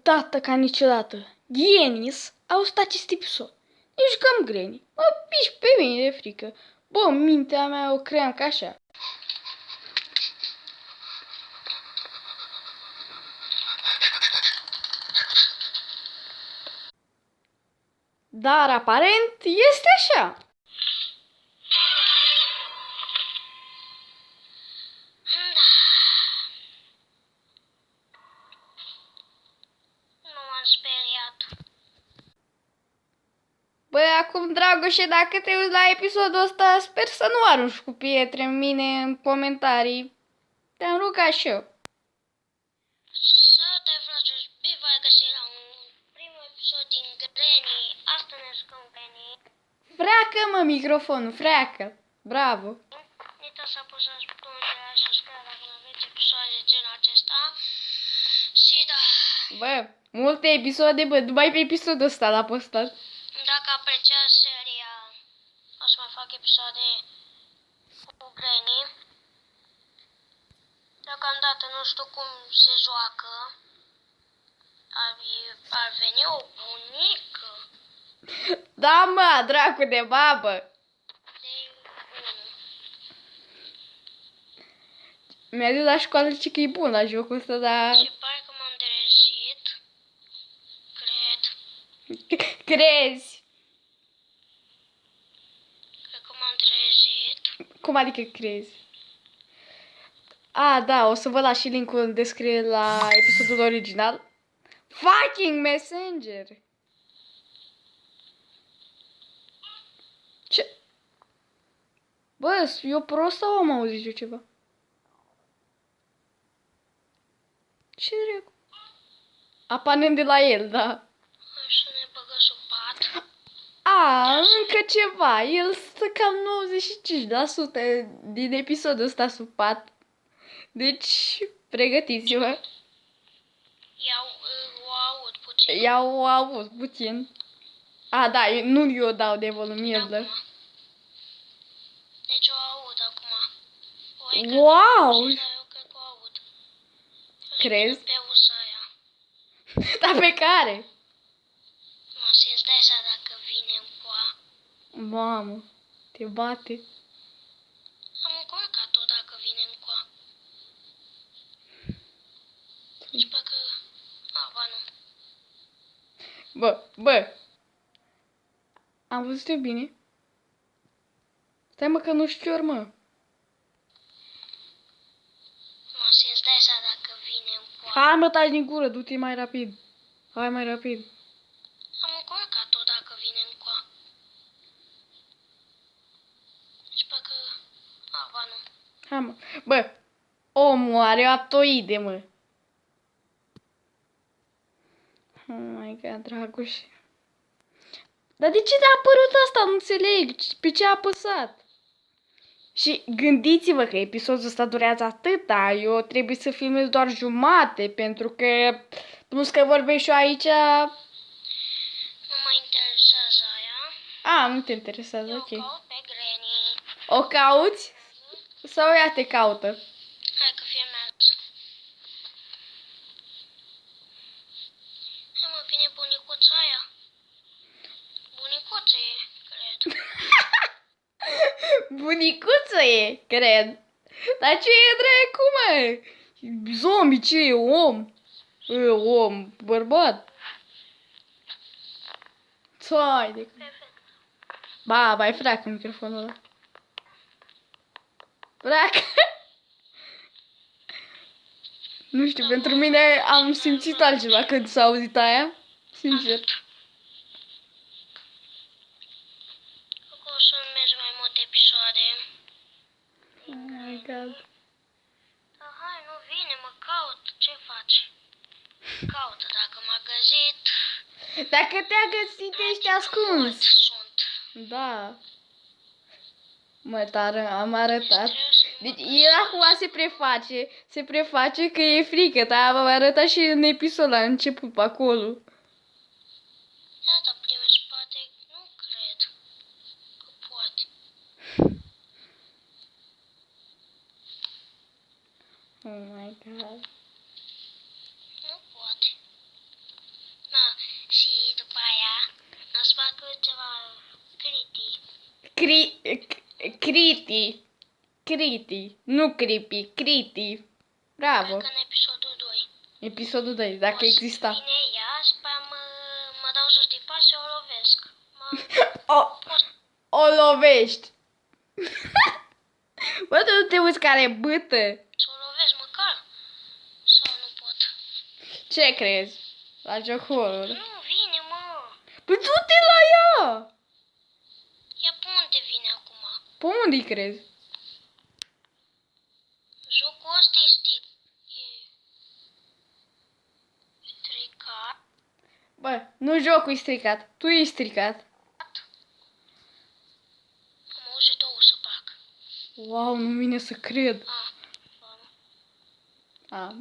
dată ca niciodată. Ghenis au stat acest episod. Ne jucăm Granny. Mă piși pe mine de frică. Bă, mintea mea o cream ca așa. Dar aparent este așa. Nu m-am speriat. Băi, acum, Dragoșe, dacă te uiți la episodul ăsta, sper să nu arunci cu pietre în mine în comentarii. Te-am rugat și eu. Salutare, fraților, bine v-ai găsit la un primul episod din Granny. Asta ne jucăm Granny. Freacă, mă, microfonul, freacă. Bravo. Nu uitați să apăsați butonul de like, subscribe dacă mai aveți episoade de genul acesta. Și da, Bă, multe episoade, bă, numai pe episodul ăsta l-a postat. dacă apreciați seria, o să mai fac episoade cu Granny. Deocamdată nu știu cum se joacă. Ar veni o bunică Da, mă, dracu de babă. de 1. Mi-a zis la școală ce că e bun la jocul ăsta, dar... Și parcă m-am trezit. Crezi? Cred că m-am trezit. Cum adică crezi? A, da, o să vă las și link-ul în descriere la episodul original. Fucking Messenger! Ce? Bă, eu prost sau am auzit eu ceva? Ce dracu? Aparent de la el, da. Hai să ne băgă sub pat. A, încă ceva. El stă cam 95% din episodul ăsta sub pat. Deci, pregătiți-vă. O aud puțin. Iau auz puțin. A, da, nu eu dau de volum, el dă. Acum. Deci o aud acum. Wow! Dar eu cred că o aud. Crezi? Pe usa aia. Dar pe care? Mă, să-ți dai seama dacă vine încoa. Mamă, te bate. Am încurcat-o dacă vine încoa. Deci pe că... A, ba nu. Bă. Am văzut eu bine? Stai mă că nu știu ori, mă. Mă, să-ți dai seama dacă vine încoa. Hai mă, taci din gură, du-te mai rapid. Hai mai rapid. Am încurcat-o dacă vine încoa. Deci pe că... A, ba nu. Hai mă. Bă, omul are o aptoide, mă. Oh my god, Dragoș. Dar de ce te-a apărut asta? Nu înțeleg. Pe ce a apăsat? Și gândiți-vă că episodul ăsta durează atâta. Eu trebuie să filmez doar jumate, pentru că plus că vorbesc și eu aici. Nu mă interesează aia. A, nu te interesează, Eu ok. caut pe Granny. O cauți? Sau ea te caută? Hai că filmează. Hai mă, vine bunicuța aia. Bunicuță e, cred. Bunicuță e, cred. Dar ce e dracu, mă? Zombie, ce e? Om? E om, bărbat. Țai de... Ba, bai fracă microfonul ăla. Fracă. Nu știu, pentru mine am simțit altceva când s-a auzit aia. Sincer. O să urmez mai multe episoade. Oh my god. Dar hai, nu vine, mă caut. Ce faci? Caută dacă m-a găsit. Dacă te-a găsit, ești ascuns. Sunt. Da. Mă, dar am arătat. Trebuie să... Deci el acum se preface că e frică, dar am arătat și în episodul la început pe acolo. Da, dar prin spate nu cred că poate. Oh my god. Nu poate. ceva criti. Criti. Nu creepy, criti. Bravo. Cred că în episodul 2. Episodul 2, dacă O să exista. vine ea, după aia mă dau jos de pas și o lovesc. O lovești. Bă, tu nu te uiți care e bâtă. Să o lovesc măcar? Sau nu pot? Ce crezi? La joc horror. Nu vine, mă. Păi du-te la ea! Ia pe unde vine acum? Pe unde crezi? Jocul ăsta e stricat. Bă, nu jocul e stricat. Tu ești stricat. Am auzit două să fac. Wow, nu vine să cred. A.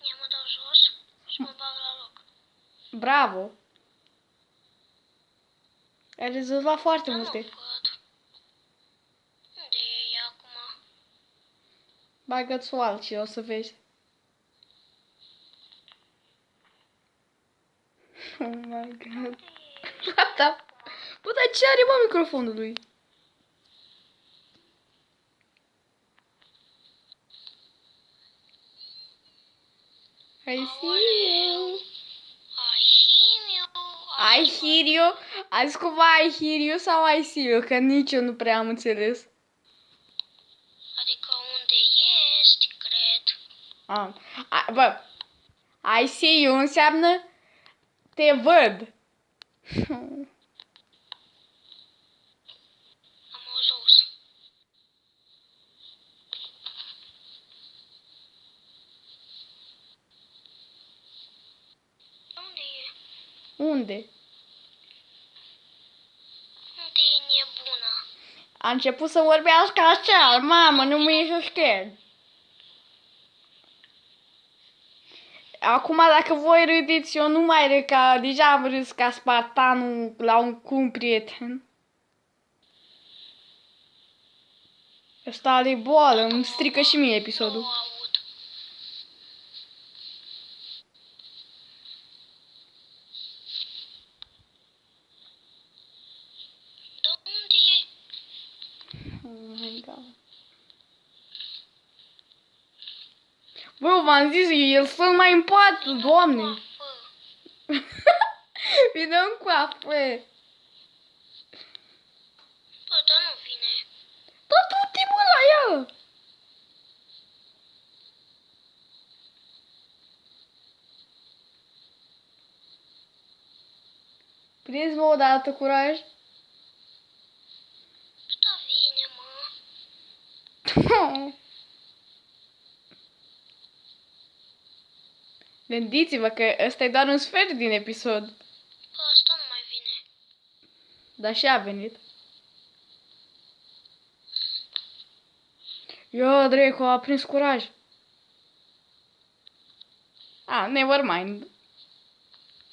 Ia mă dau jos și mă bag la loc. Bravo. Ai rezolvat foarte Dar nu multe. văd. Unde e ea acum? Bagă-ți o alt și o să vezi. Oh my god. Gata. Bă, dar ce are, mă, microfonul lui? I see you. I hear you. A zis cumva I hear you sau I see you? Că nici eu nu prea am înțeles. Adică unde ești, cred. Bă, I see you înseamnă te văd. Am auzit. Unde e? Unde? Unde e nebuna? A început să vorbească așa. Mamă, nu mă ești scared. Acum dacă voi râdeți, eu nu mai râd, că deja am râs ca spartanul cu un prieten. Ăsta are boală, îmi strică și mie episodul. Nu aud. Dar unde e? Oh my god. Bă, v-am zis, el stă mai în pat, doamne. Coafă. Vine în coafă. Bă, dar nu vine. Dar du-te, bă, la ea. Prinzi-mă odată curaj. Da, vine, mă. Gândiți-vă că ăsta e doar un sfert din episod. Bă, asta nu mai vine. Dar și a venit. Ia, Draco, a prins curaj. Never mind.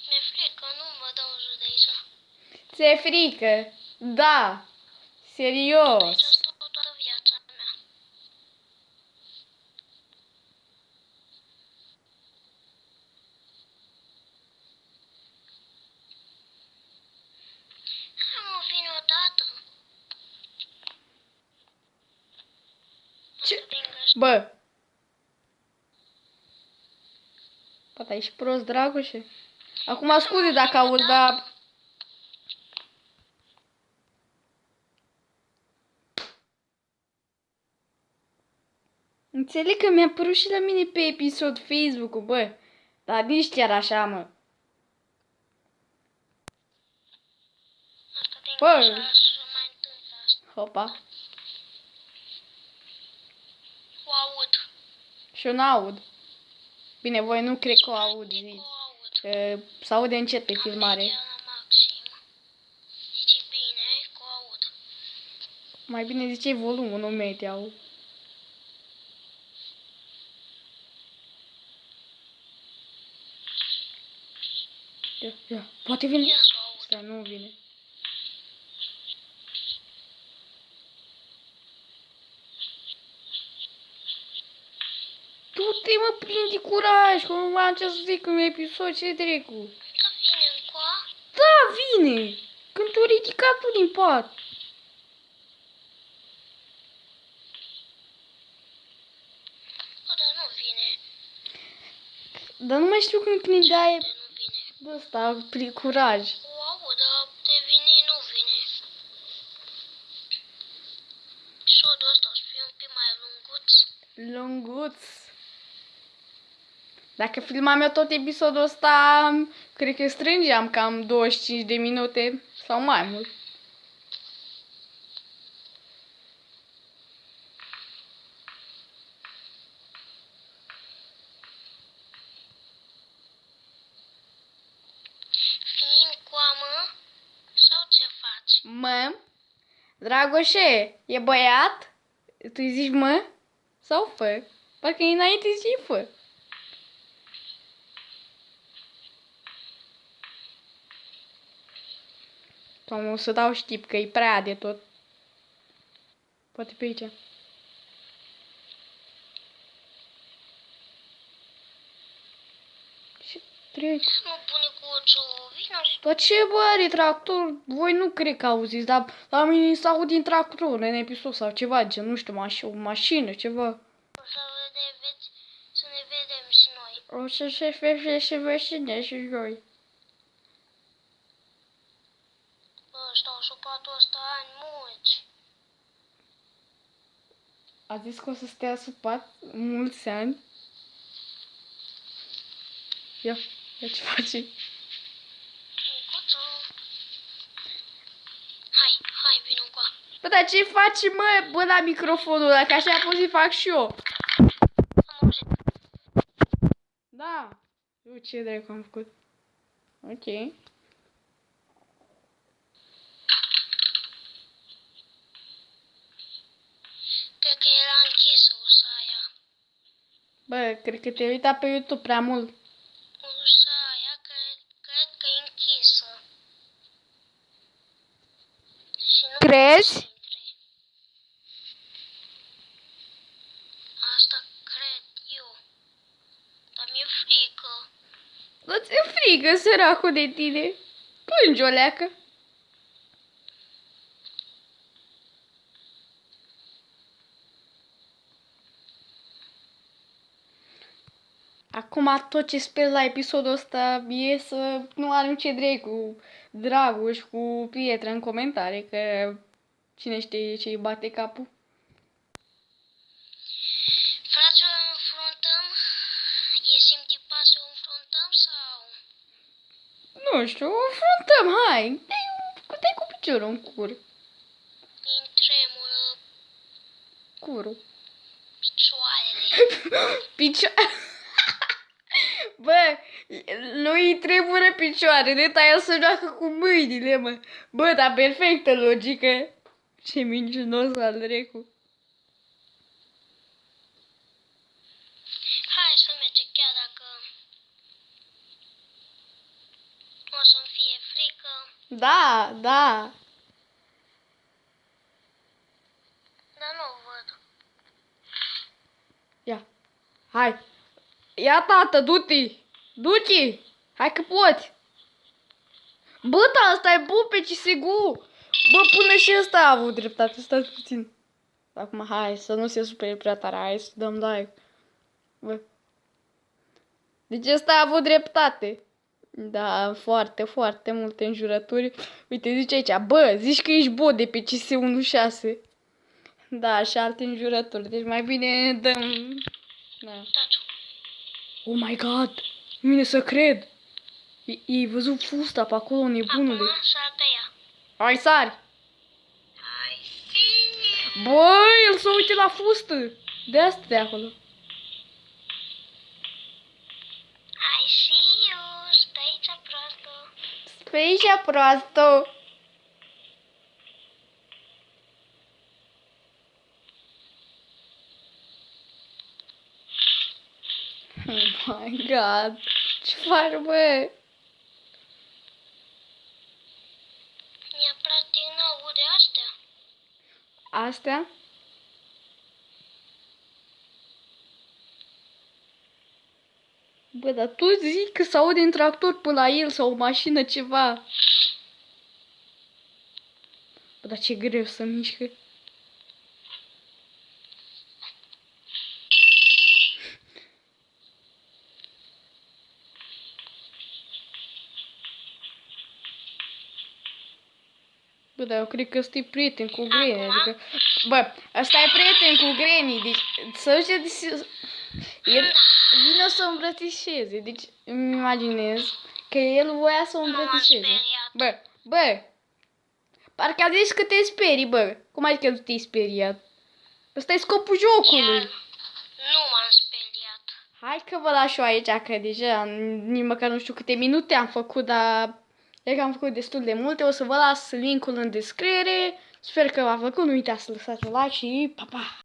Mi-e frică, nu mă dau jos de aici. Ți-e frică? Da. Serios. Aici stau toată viața mea. Hai, mă, vine odată. Ce? Asta din greș- Bă. Poate ești prost, Dragoșe? Acum scuze dacă auzi, dar... Înțeleg că mi-a apărut și la mine pe episod Facebook-ul, bă. Dar nici chiar așa, mă. Asta din Bă. greșeală să mai întâmplă asta. Hopa. O aud. Și eu n-aud. Bine, voi nu cred că o aud, Zic zici. o aud. Că s-aude încet pe filmare. Media la maxim. Zici bine că o aud. Mai bine zice volumul, nu meteau. Ia, poate vine. Ia să o aud. Stai, nu vine. du-te, mă, prinde curaj, cum am ce să zic în episod, ce dracu. Da vine încoa? Da, vine! Când te-o ridicat tu din pat. Bă, dar nu vine. Dar nu mai știu când prindeai De nu vine. de ăsta, prin curaj. Wow, dar de vine, nu vine. Episodul ăsta o să fie un pic mai lunguț. Lunguț. Dacă filmam eu tot episodul ăsta, cred că strângeam cam 25 de minute sau mai mult. Vin încoa, mă? Sau ce faci? Mă? Dragoșe, e băiat? Tu îi zici mă? Sau fă? Parcă înainte zici fă. Tom, o să dau știp că e prea de tot. Poate pe aici. Ce trec? Nu pune cu vină. Dar ce bă are tractor? Voi nu cred că auziți, dar la mine s-aud din tractor în episod sau ceva, gen, nu știu, o mașină, ceva. O să să ne vedem și noi. O să se fie și vecine și noi. Bă, stau supatul ăsta ani mulți. A zis că o să stea supat mulți ani. Ia ce face? Micuțu. Hai, vin încoa. Bă, dar ce faci, mă, bă, la microfonul, dacă așa pot să fac și eu. Am auzit. Da. Eu ce dracu am făcut? Ok. Cred că era închisă ușa aia. Bă, cred că te-ai uitat pe YouTube prea mult. Ușa aia cred că e închisă. Și nu Crezi? poți să intri. Asta cred eu. Dar mi-e frică. Nu ți-e frică, săracul de tine. Plângi o leacă. Acum tot ce sper la episodul ăsta e să nu arunce dracu Dragoș cu pietre în comentarii, că cine știe ce îi bate capul. Fraților, înfruntăm? Ieșim din pas să înfruntăm sau? Nu știu, o înfruntăm, hai. Dai cu piciorul în cur. Din tremură Curul. picioarele. Bă, nu-i tremură picioare, de taia să joacă cu mâinile, mă. Bă, dar perfectă logică. Ce mincinos al dracu. Hai să mergem chiar dacă o să-mi fie frică. Da, da. Dar nu văd. Ia, hai. Ia, tată, du-te. Du-te. Hai că poți. Bă, da, asta e bun pe CSGO. Bă, până și ăsta a avut dreptate. Stați puțin. Acum, hai, să nu se supere prea tare. Hai să dăm like. Bă. Deci ăsta a avut dreptate. Da, foarte, foarte multe înjurături. Uite, zice aici, bă, zici că ești bot de pe CS16. Da, și alte înjurături. Deci mai bine dăm... Da. Taci. Oh my god! Nu vine să cred! Ei văzut fusta pe acolo, nebunule. Acum sar pe ea. Hai, sari! Hai, fi. Bă, el se uite la fustă! De asta de acolo. Hai, see you. Stai aici, proastă. Pe aici, proastă! Oh my god! Ce faci, bă? Ea practic n-aude astea. Astea? Bă, dar tu zici că s-aude un tractor până la el sau o mașină, ceva. Bă, dar ce greu să mișcă. Bă, dar eu cred că ăsta e prieten cu Granny, adică... Bă, ăsta e prieten cu Granny, deci să duce de... El vine să o îmbrățișeze, deci îmi imaginez că el voia să o îmbrățișeze. Bă, parcă a zis că te sperii, bă. Cum adică nu te-ai speriat? Ăsta e scopul jocului. Nu m-am speriat. Hai că vă las eu aici, că deja nici măcar nu știu câte minute am făcut, dar cred că am făcut destul de multe. O să vă las linkul în descriere. Sper că v-a plăcut, nu uitați să lăsați un like și pa, pa!